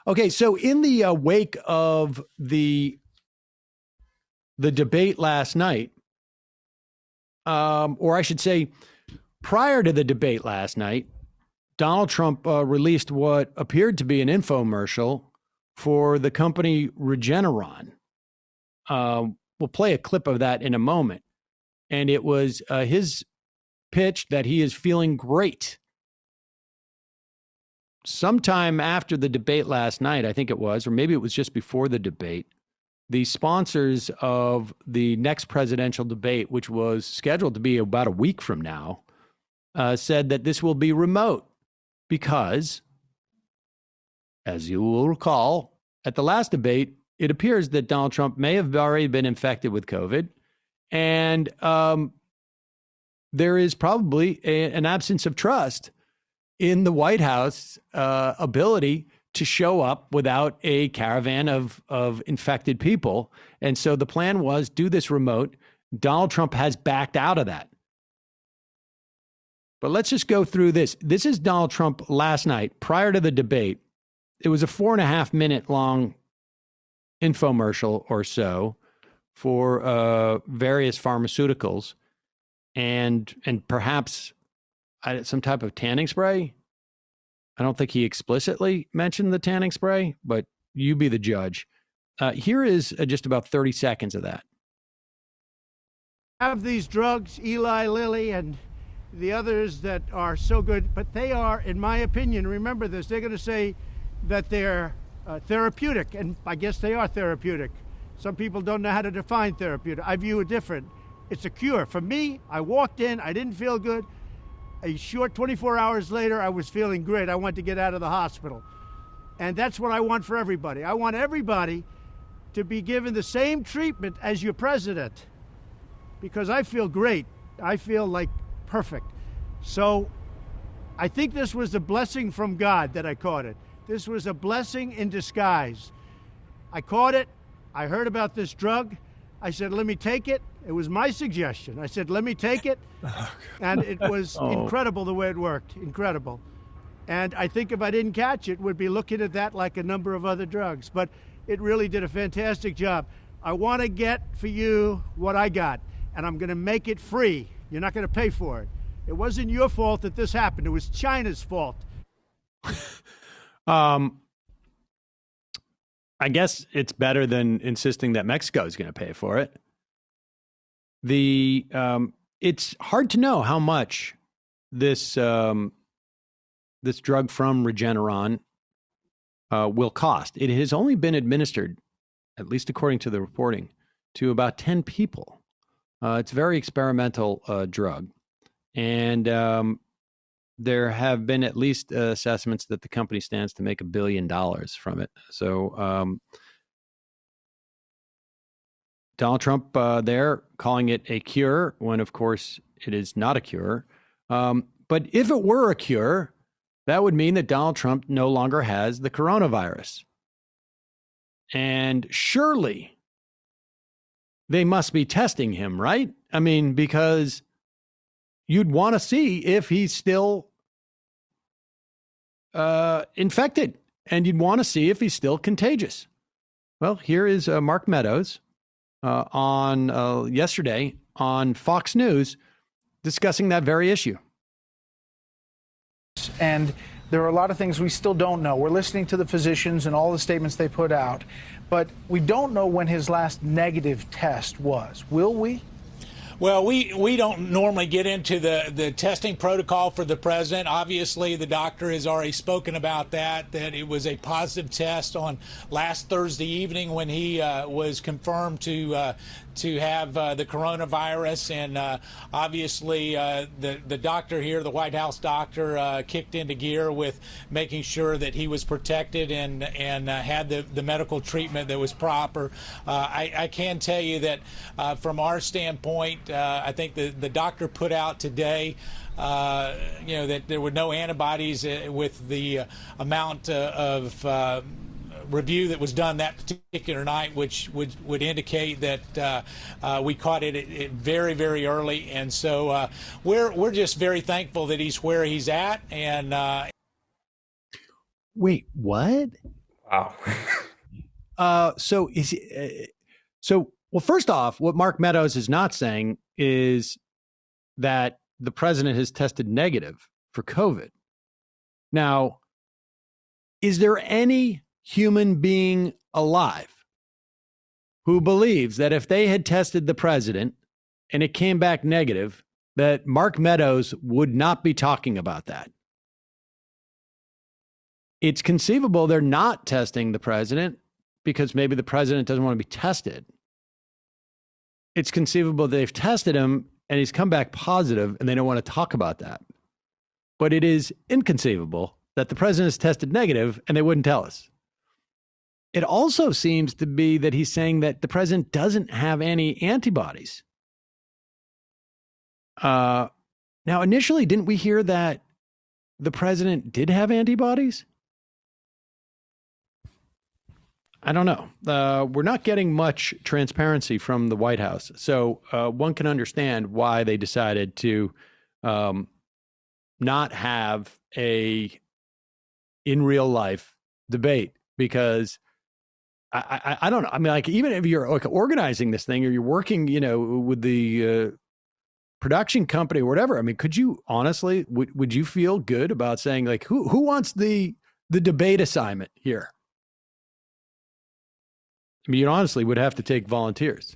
Okay, so in the wake of the debate last night, or I should say, prior to the debate last night, Donald Trump released what appeared to be an infomercial for the company Regeneron. We'll play a clip of that in a moment. And it was his pitch that he is feeling great. Sometime after the debate last night, I think it was, or maybe it was just before the debate, the sponsors of the next presidential debate, which was scheduled to be about a week from now, said that this will be remote because, as you will recall, at the last debate, it appears that Donald Trump may have already been infected with COVID, and there is probably an absence of trust in the White House ability to show up without a caravan of infected people. And so the plan was do this remote. Donald Trump has backed out of that. But let's just go through this. This is Donald Trump last night, prior to the debate. It was a 4.5 minute long infomercial or so for various pharmaceuticals and perhaps some type of tanning spray. I don't think he explicitly mentioned the tanning spray, but you be the judge. Here is just about 30 seconds of that. Have these drugs, Eli Lilly and the others that are so good, but they are, in my opinion, remember this, they're going to say that they're therapeutic, and I guess they are therapeutic. Some people don't know how to define therapeutic. I view it different. It's a cure. For me, I walked in, I didn't feel good. A short 24 hours later, I was feeling great. I wanted to get out of the hospital. And that's what I want for everybody. I want everybody to be given the same treatment as your president, because I feel great. I feel like perfect. So I think this was a blessing from God that I caught it. This was a blessing in disguise. I caught it. I heard about this drug. I said, let me take it. It was my suggestion. I said, let me take it. And it was incredible the way it worked. Incredible. And I think if I didn't catch it, we'd be looking at that like a number of other drugs. But it really did a fantastic job. I want to get for you what I got, and I'm going to make it free. You're not going to pay for it. It wasn't your fault that this happened. It was China's fault. I guess it's better than insisting that Mexico is going to pay for it. It's hard to know how much this this drug from Regeneron will cost. It has only been administered, at least according to the reporting, to about 10 people. It's a very experimental drug, and there have been at least assessments that the company stands to make $1 billion from it. So Donald Trump there calling it a cure when, of course, it is not a cure. But if it were a cure, that would mean that Donald Trump no longer has the coronavirus. And surely they must be testing him, right? I mean, because you'd want to see if he's still infected, and you'd want to see if he's still contagious. Well, here is Mark Meadows on yesterday on Fox News discussing that very issue. And there are a lot of things we still don't know. We're listening to the physicians and all the statements they put out, but we don't know when his last negative test was. Will we? Well, we don't normally get into the testing protocol for the president. Obviously, the doctor has already spoken about that it was a positive test on last Thursday evening when he was confirmed to have the coronavirus. And obviously, the doctor here, the White House doctor, kicked into gear with making sure that he was protected and had the medical treatment that was proper. I can tell you that from our standpoint, I think the doctor put out today, that there were no antibodies with the amount of review that was done that particular night, which would indicate that we caught it very, very early. And so we're just very thankful that he's where he's at. And wait, what? Wow. So is he, well, first off, what Mark Meadows is not saying is that the president has tested negative for COVID. Now, is there any human being alive who believes that if they had tested the president and it came back negative, that Mark Meadows would not be talking about that? It's conceivable they're not testing the president because maybe the president doesn't want to be tested. It's conceivable they've tested him and he's come back positive and they don't want to talk about that. But it is inconceivable that the president is tested negative and they wouldn't tell us. It also seems to be that he's saying that the president doesn't have any antibodies. Now, initially, didn't we hear that the president did have antibodies? I don't know. We're not getting much transparency from the White House. So one can understand why they decided to not have a in real life debate, because I don't know. I mean, like, even if you're like organizing this thing or you're working, with the production company or whatever, I mean, could you honestly, would you feel good about saying, like, who wants the debate assignment here? I mean, you honestly would have to take volunteers.